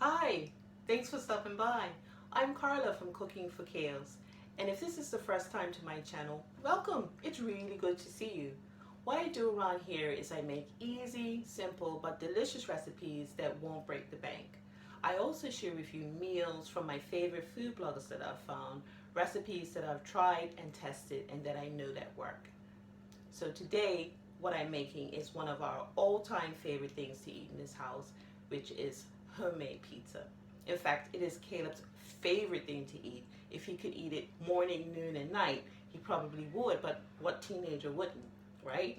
Hi, thanks for stopping by. I'm Carla from Cooking for Chaos, and if this is the first time to my channel, welcome. It's really good to see you. What I do around here is I make easy, simple, but delicious recipes that won't break the bank. I also share with you meals from my favorite food bloggers that I've found, recipes that I've tried and tested and that I know that work. So today, what I'm making is one of our all-time favorite things to eat in this house, which is homemade pizza. In fact, it is Caleb's favorite thing to eat. If he could eat it morning, noon, and night, he probably would, but what teenager wouldn't, right?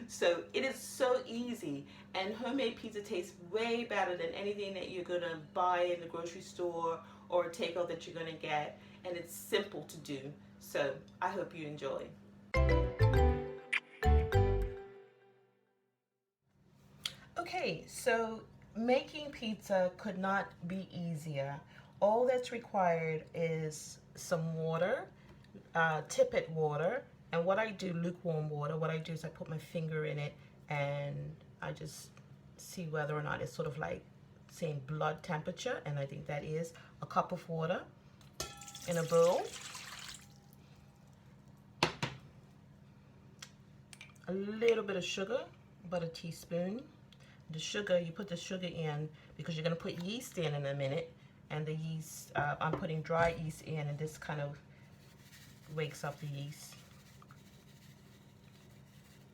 So it is so easy, and homemade pizza tastes way better than anything that you're gonna buy in the grocery store or takeout that you're gonna get, and it's simple to do. So I hope you enjoy. Okay, so making pizza could not be easier. All that's required is some water, tippet water, and what I do, lukewarm water, what I do is I put my finger in it and I just see whether or not it's sort of like saying blood temperature, and I think that is a cup of water in a bowl. A little bit of sugar, about a teaspoon. The sugar, you put the sugar in because you're going to put yeast in a minute, and the yeast, I'm putting dry yeast in, and this kind of wakes up the yeast.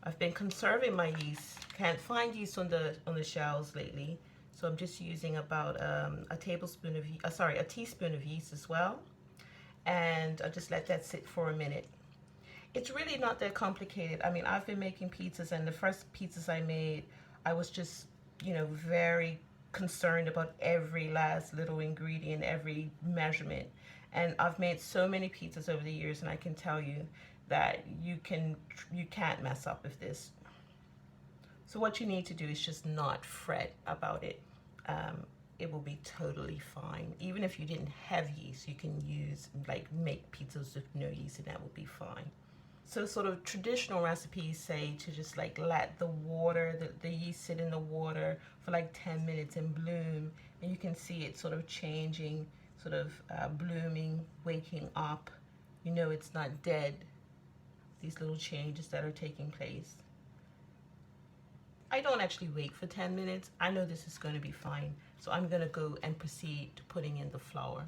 I've been conserving my yeast. Can't find yeast on the shelves lately, so I'm just using about a teaspoon of yeast as well, and I just let that sit for a minute. It's really not that complicated. I mean, I've been making pizzas, and the first pizzas I made, I was just, very concerned about every last little ingredient, every measurement. And I've made so many pizzas over the years, and I can tell you that you can't mess up with this. So what you need to do is just not fret about it. It will be totally fine. Even if you didn't have yeast, you can make pizzas with no yeast, and that will be fine. So sort of traditional recipes say to just let the water, the yeast sit in the water for like 10 minutes and bloom. And you can see it sort of changing, sort of blooming, waking up. You know it's not dead, these little changes that are taking place. I don't actually wait for 10 minutes. I know this is going to be fine. So I'm going to go and proceed to putting in the flour.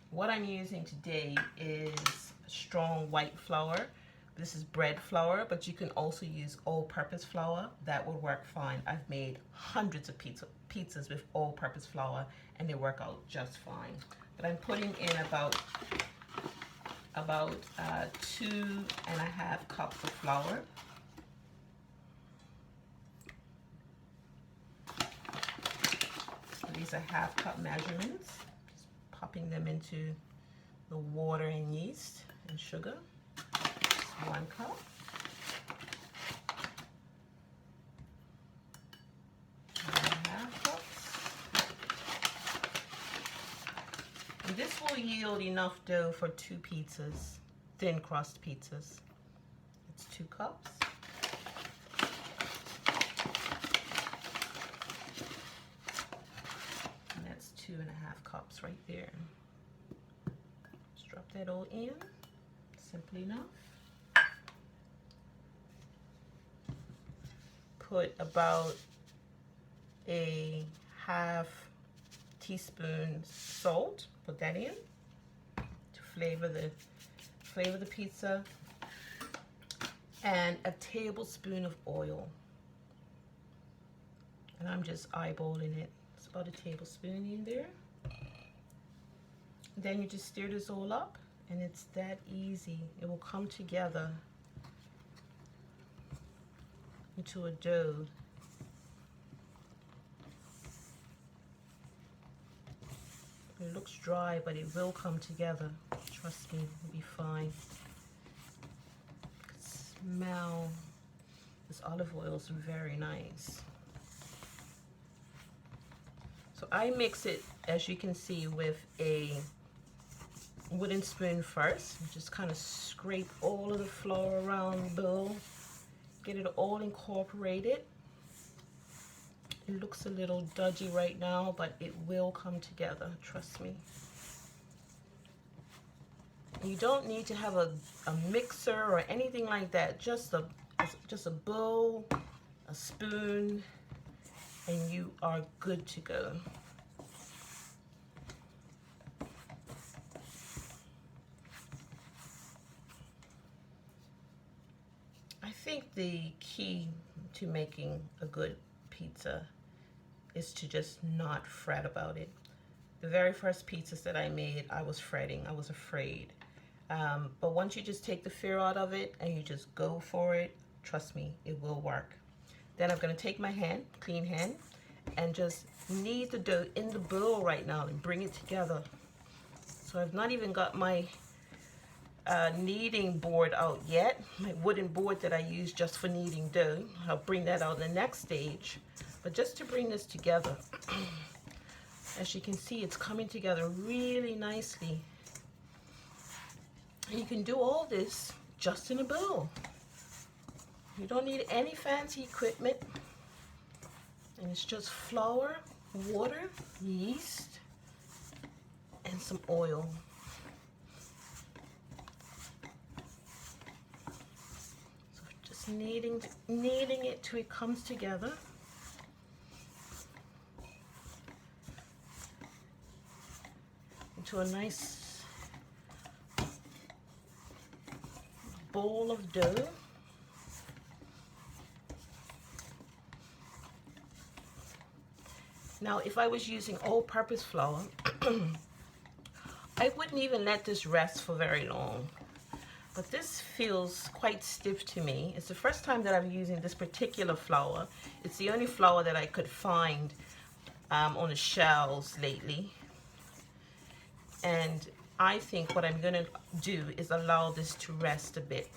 What I'm using today is strong white flour. This is bread flour, but you can also use all-purpose flour. That would work fine. I've made hundreds of pizzas with all-purpose flour, and they work out just fine. But I'm putting in about 2.5 cups of flour. So these are half-cup measurements. Just popping them into the water and yeast and sugar. Just 1 cup. And this will yield enough dough for 2 pizzas, thin crust pizzas. It's 2 cups. And that's 2.5 cups right there. Just drop that all in, simply enough. Put about a half teaspoon salt, put that in to flavor the pizza, and a tablespoon of oil. And I'm just eyeballing it. It's about a tablespoon in there. Then you just stir this all up, and it's that easy. It will come together into a dough. It looks dry, but it will come together. Trust me, it'll be fine. Smell. This olive oil is very nice. So I mix it, as you can see, with a wooden spoon first. Just kind of scrape all of the flour around the bowl. Get it all incorporated. It looks a little dodgy right now, but it will come together, trust me. You don't need to have a mixer or anything like that. Just a bowl, a spoon, and you are good to go. I think the key to making a good pizza is to just not fret about it. The very first pizzas that I made, I was fretting, I was afraid. But once you just take the fear out of it and you just go for it, trust me, it will work. Then I'm gonna take my hand, clean hand, and just knead the dough in the bowl right now and bring it together. So I've not even got my kneading board out yet, my wooden board that I use just for kneading dough. I'll bring that out in the next stage. But just to bring this together, as you can see, it's coming together really nicely. And you can do all this just in a bowl. You don't need any fancy equipment. And it's just flour, water, yeast, and some oil. So just kneading it till it comes together. Into a nice bowl of dough. Now, if I was using all-purpose flour, I wouldn't even let this rest for very long. But this feels quite stiff to me. It's the first time that I'm using this particular flour. It's the only flour that I could find on the shelves lately. And I think what I'm going to do is allow this to rest a bit.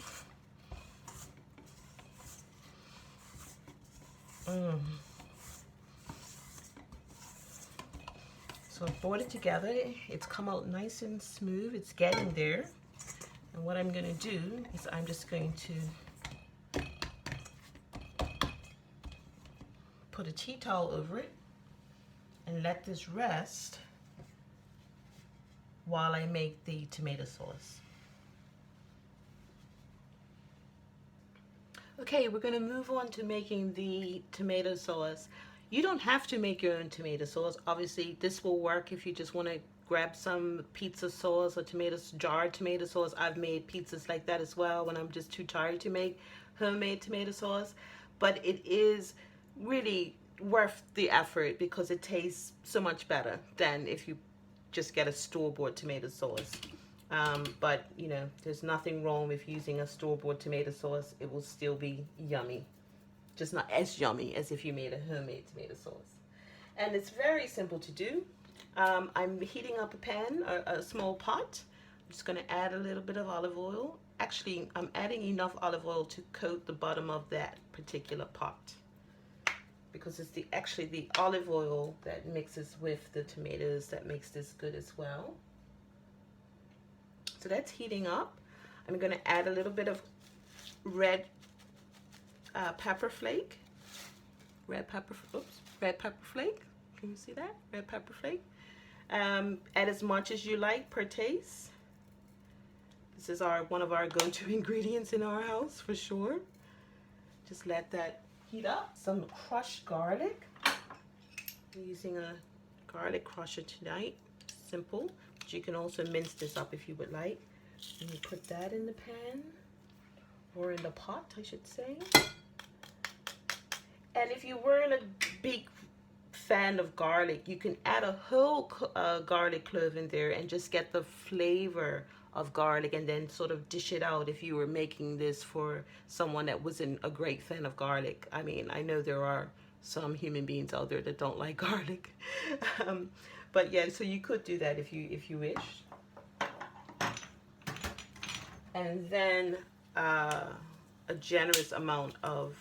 So I brought it together. It's come out nice and smooth. It's getting there. And what I'm going to do is I'm just going to put a tea towel over it and let this rest while I make the tomato sauce. Okay, we're going to move on to making the tomato sauce. You don't have to make your own tomato sauce. Obviously, this will work if you just want to grab some pizza sauce or jarred tomato sauce. I've made pizzas like that as well when I'm just too tired to make homemade tomato sauce. But it is really worth the effort because it tastes so much better than if you just get a store-bought tomato sauce. But you know, there's nothing wrong with using a store-bought tomato sauce. It will still be yummy, just not as yummy as if you made a homemade tomato sauce. And it's very simple to do. I'm heating up a pan, a small pot. I'm just going to add a little bit of olive oil. Actually, I'm adding enough olive oil to coat the bottom of that particular pot, because it's actually the olive oil that mixes with the tomatoes that makes this good as well. So that's heating up. I'm going to add a little bit of red pepper flake. Red pepper flake. Can you see that? Red pepper flake. Add as much as you like per taste. This is one of our go-to ingredients in our house for sure. Just let that heat up. Some crushed garlic. I'm using a garlic crusher tonight. Simple. But you can also mince this up if you would like. And you put that in the pan, or in the pot, I should say. And if you weren't a big fan of garlic, you can add a whole garlic clove in there and just get the flavor of garlic, and then sort of dish it out if you were making this for someone that wasn't a great fan of garlic. I mean, I know there are some human beings out there that don't like garlic. But yeah, so you could do that if you wish. And then a generous amount of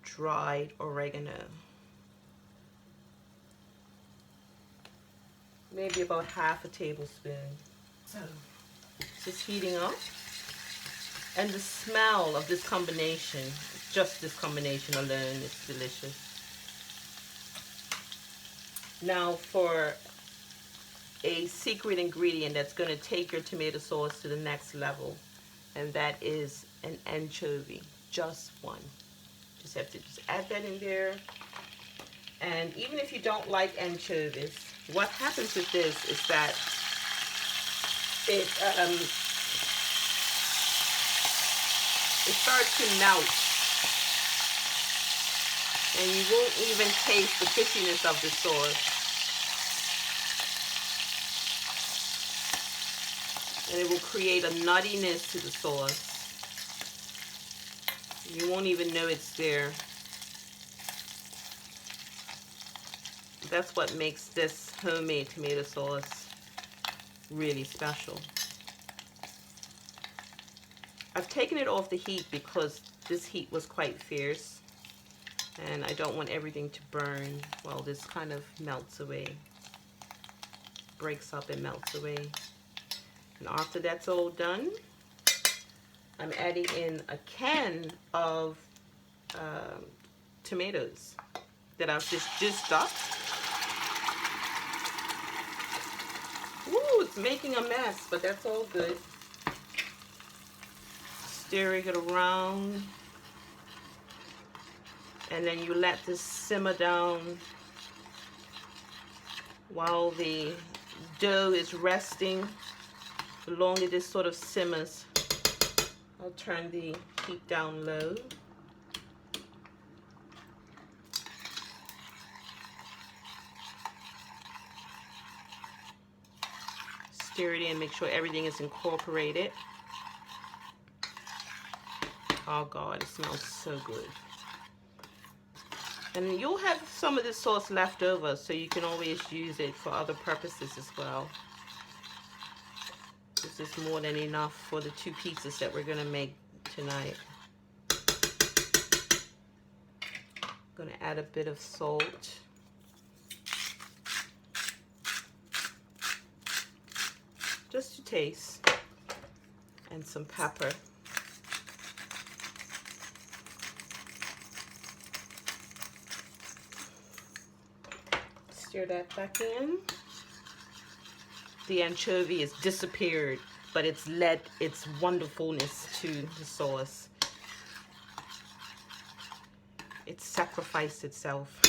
dried oregano. Maybe about half a tablespoon. So it's just heating up. And the smell of this combination, just this combination alone, is delicious. Now for a secret ingredient that's going to take your tomato sauce to the next level, and that is an anchovy. Just one. Just have to just add that in there. And even if you don't like anchovies, what happens with this is that it starts to melt, and you won't even taste the fishiness of the sauce. And it will create a nuttiness to the sauce. You won't even know it's there. That's what makes this homemade tomato sauce really special. I've taken it off the heat because this heat was quite fierce, and I don't want everything to burn while this kind of melts away, breaks up and melts away. And after that's all done, I'm adding in a can of tomatoes that I've just juiced up. Ooh, it's making a mess, but that's all good. Stirring it around, and then you let this simmer down while the dough is resting. The longer this sort of simmers, I'll turn the heat down low. Stir it in, make sure everything is incorporated. Oh God, it smells so good. And you'll have some of this sauce left over, so you can always use it for other purposes as well. This is more than enough for the 2 pizzas that we're gonna make tonight. I'm gonna add a bit of salt. Just to taste. And some pepper. Stir that back in. The anchovy has disappeared, but it's led its wonderfulness to the sauce. It sacrificed itself.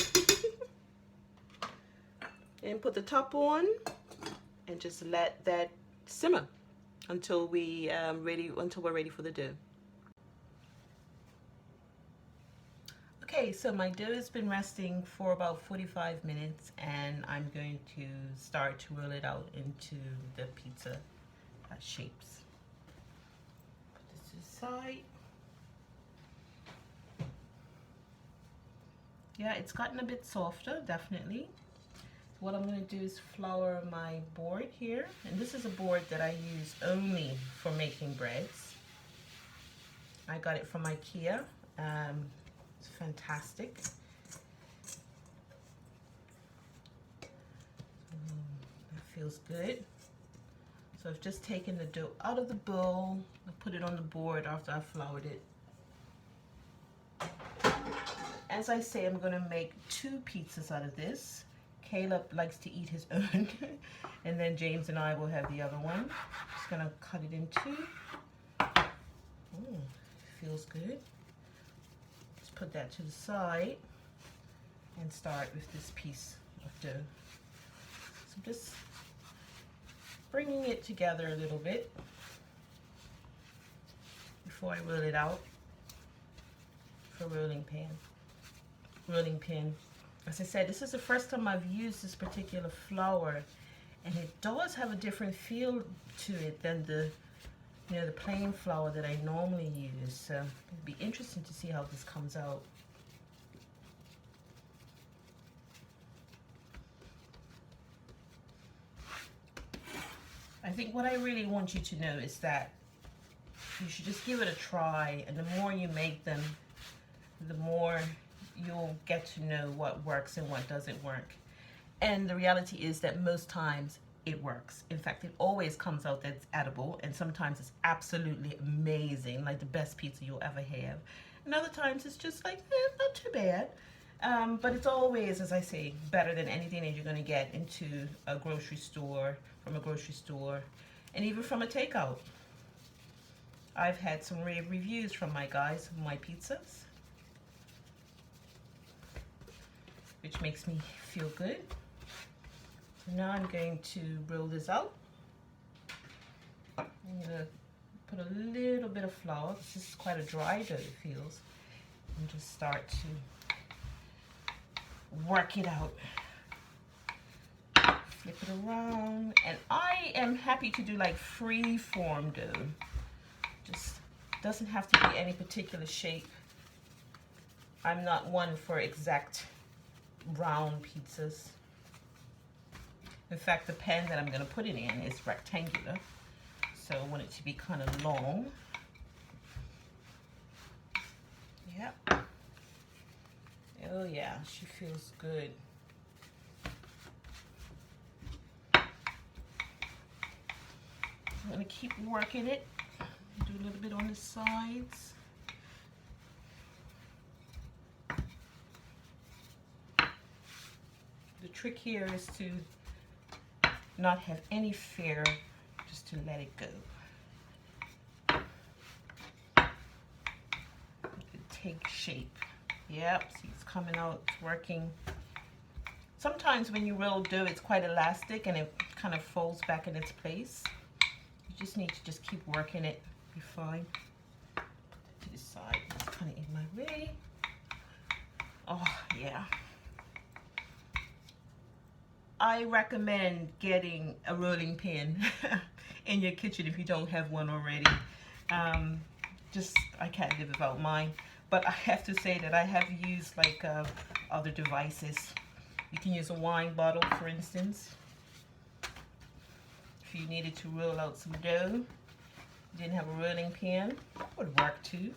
And put the top on and just let that simmer until we're ready for the dough. Okay, so my dough has been resting for about 45 minutes, and I'm going to start to roll it out into the pizza shapes. Put this to the side. Yeah, it's gotten a bit softer, definitely. What I'm going to do is flour my board here, and this is a board that I use only for making breads. I got it from IKEA. It's fantastic. That feels good. So I've just taken the dough out of the bowl. I put it on the board after I floured it. As I say, I'm going to make 2 pizzas out of this. Caleb likes to eat his own, and then James and I will have the other one. Just going to cut it in 2. Feels good. Just put that to the side and start with this piece of dough. So just bringing it together a little bit before I roll it out for rolling pin. As I said, this is the first time I've used this particular flour, and it does have a different feel to it than the plain flour that I normally use. So it'd be interesting to see how this comes out. I think what I really want you to know is that you should just give it a try, and the more you make them, the more you'll get to know what works and what doesn't work. And the reality is that most times it works. In fact, it always comes out that's edible, and sometimes it's absolutely amazing, like the best pizza you'll ever have. And other times it's just like, not too bad. But it's always, as I say, better than anything that you're going to get into a grocery store, from a grocery store, and even from a takeout. I've had some rave reviews from my guys of my pizzas, which makes me feel good. So now I'm going to roll this out. I'm going to put a little bit of flour. This is quite a dry dough, it feels. And just start to work it out. Flip it around. And I am happy to do like free form dough. Just doesn't have to be any particular shape. I'm not one for exact round pizzas. In fact, the pan that I'm going to put it in is rectangular, so I want it to be kind of long. Yep. Oh yeah, she feels good. I'm going to keep working it. Do a little bit on the sides. The trick here is to not have any fear, just to let it go. Take shape. Yep, see it's coming out, it's working. Sometimes when you roll dough, it's quite elastic and it kind of folds back in its place. You just need to just keep working it. Be fine. Put it to the side. It's kind of in my way. Oh yeah. I recommend getting a rolling pin in your kitchen if you don't have one already. I can't live without mine. But I have to say that I have used like other devices. You can use a wine bottle, for instance. If you needed to roll out some dough, didn't have a rolling pin, would work too.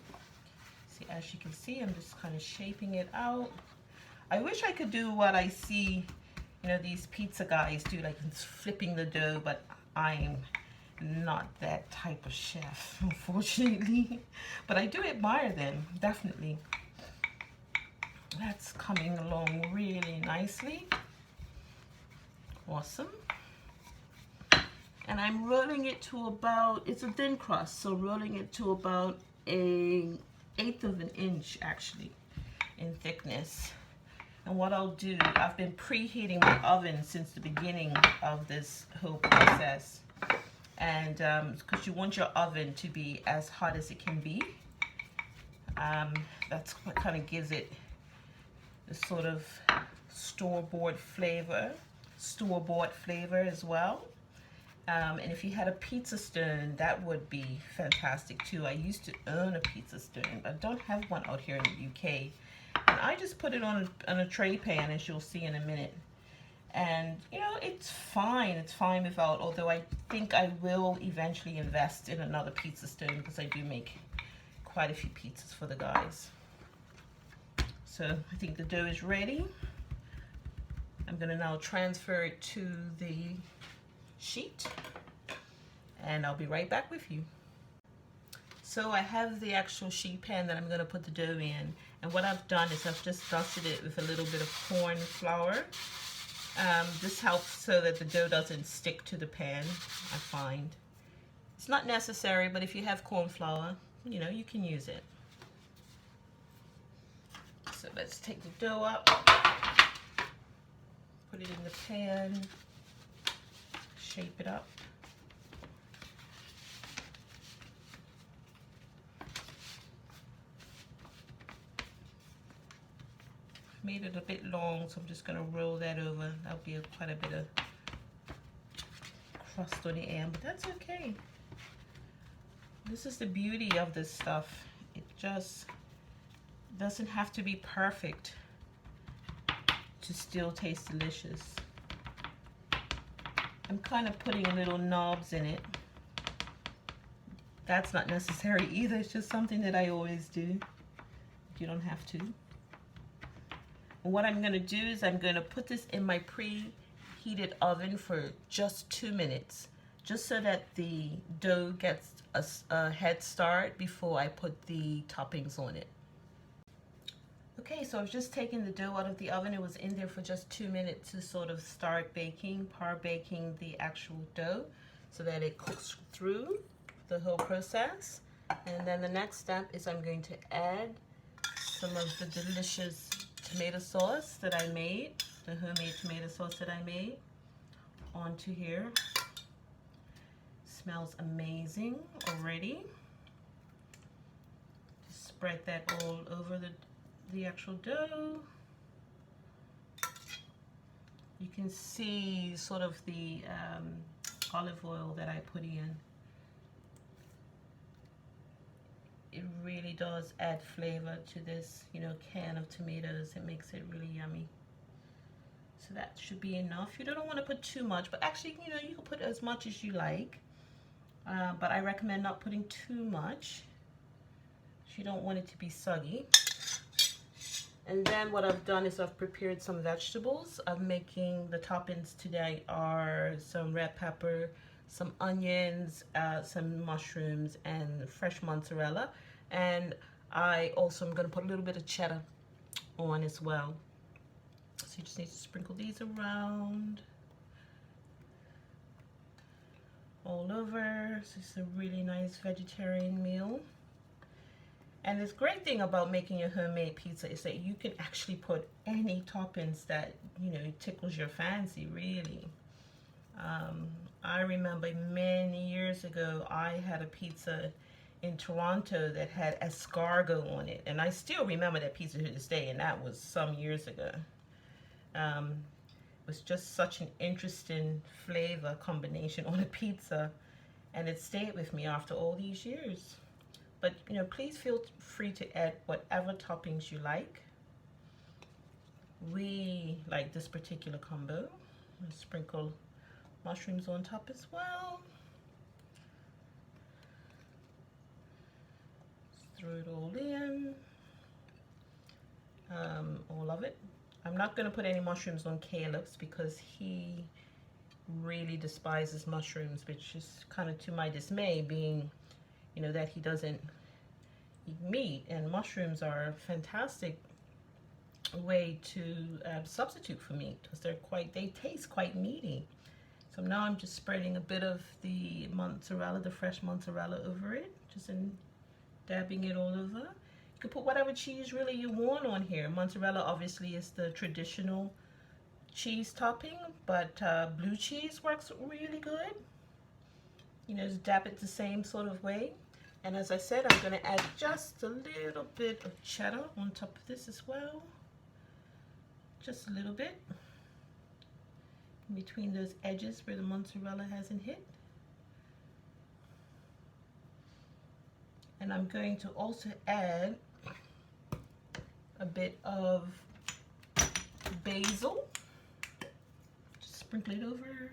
See, as you can see, I'm just kind of shaping it out. I wish I could do what I see, you know, these pizza guys do, like flipping the dough, but I'm not that type of chef, unfortunately. But I do admire them, definitely. That's coming along really nicely. Awesome. And I'm rolling it to about, it's a thin crust, so rolling it to about an 1/8 of an inch actually in thickness. And what I'll do, I've been preheating my oven since the beginning of this whole process. And because you want your oven to be as hot as it can be. That's what kind of gives it the sort of store-bought flavor as well. And if you had a pizza stone, that would be fantastic too. I used to own a pizza stone, but I don't have one out here in the UK. And I just put it on a tray pan, as you'll see in a minute. And you know, it's fine without, although I think I will eventually invest in another pizza stone because I do make quite a few pizzas for the guys. So I think the dough is ready. I'm gonna now transfer it to the sheet and I'll be right back with you. So I have the actual sheet pan that I'm going to put the dough in, and what I've done is I've just dusted it with a little bit of corn flour. This helps so that the dough doesn't stick to the pan, I find. It's not necessary, but if you have corn flour, you know, you can use it. So let's take the dough up, put it in the pan, shape it up. Made it a bit long, so I'm just going to roll that over. That'll be quite a bit of crust on the end, but that's okay. This is the beauty of this stuff. It just doesn't have to be perfect to still taste delicious. I'm kind of putting little knobs in it. That's not necessary either. It's just something that I always do. You don't have to. What I'm going to do is I'm going to put this in my preheated oven for just 2 minutes, just so that the dough gets a head start before I put the toppings on it. Okay, so I've just taken the dough out of the oven. It was in there for just 2 minutes to sort of start baking, par baking the actual dough so that it cooks through the whole process. And then the next step is I'm going to add some of the delicious tomato sauce that I made, the homemade tomato sauce that I made, onto here. Smells amazing already. Just spread that all over the actual dough. You can see sort of the olive oil that I put in. It really does add flavor to this, you know, can of tomatoes. It makes it really yummy. So that should be enough. You don't want to put too much, but actually, you know, you can put as much as you like. But I recommend not putting too much. You don't want it to be soggy. And then what I've done is I've prepared some vegetables. I'm making the toppings today are some red pepper, some onions, some mushrooms, and fresh mozzarella. And I also am going to put a little bit of cheddar on as well. So you just need to sprinkle these around all over. So it's a really nice vegetarian meal. And this great thing about making a homemade pizza is that you can actually put any toppings that, you know, tickles your fancy, really. I remember many years ago, I had a pizza in Toronto that had escargot on it. And I still remember that pizza to this day, and that was some years ago. It was just such an interesting flavor combination on a pizza, and it stayed with me after all these years. But, you know, please feel free to add whatever toppings you like. We like this particular combo. I'll sprinkle mushrooms on top as well. Just throw it all in. All of it. I'm not going to put any mushrooms on Caleb's because he really despises mushrooms, which is kind of to my dismay, being, you know, that he doesn't eat meat, and mushrooms are a fantastic way to substitute for meat because they taste quite meaty. So now I'm just spreading a bit of the mozzarella, the fresh mozzarella, over it, just dabbing it all over. You can put whatever cheese really you want on here. Mozzarella obviously is the traditional cheese topping, but blue cheese works really good. You know, just dab it the same sort of way. And as I said, I'm going to add just a little bit of cheddar on top of this as well. Just a little bit. In between those edges where the mozzarella hasn't hit. And I'm going to also add a bit of basil. Just sprinkle it over.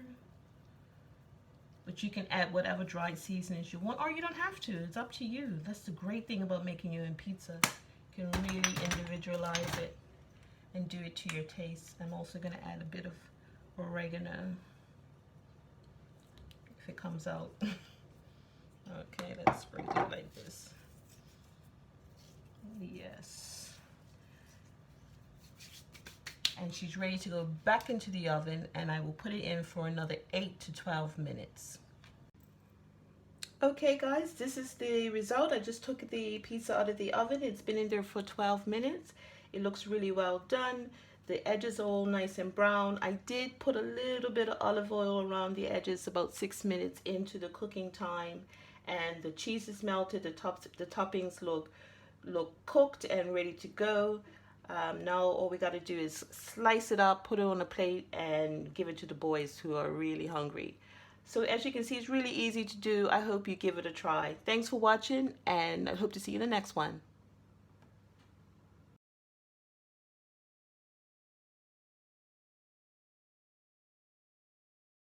But you can add whatever dried seasonings you want, or you don't have to. It's up to you. That's the great thing about making your own pizza. You can really individualize it and do it to your taste. I'm also going to add a bit of oregano if it comes out. Okay, let's sprinkle it like this. Yes. And she's ready to go back into the oven, and I will put it in for another 8 to 12 minutes. Okay guys, this is the result. I just took the pizza out of the oven. It's been in there for 12 minutes. It looks really well done. The edges are all nice and brown. I did put a little bit of olive oil around the edges about 6 minutes into the cooking time, and the cheese is melted. The toppings look cooked and ready to go. Now all we got to do is slice it up, put it on a plate, and give it to the boys who are really hungry. So as you can see, it's really easy to do. I hope you give it a try. Thanks for watching, and I hope to see you in the next one.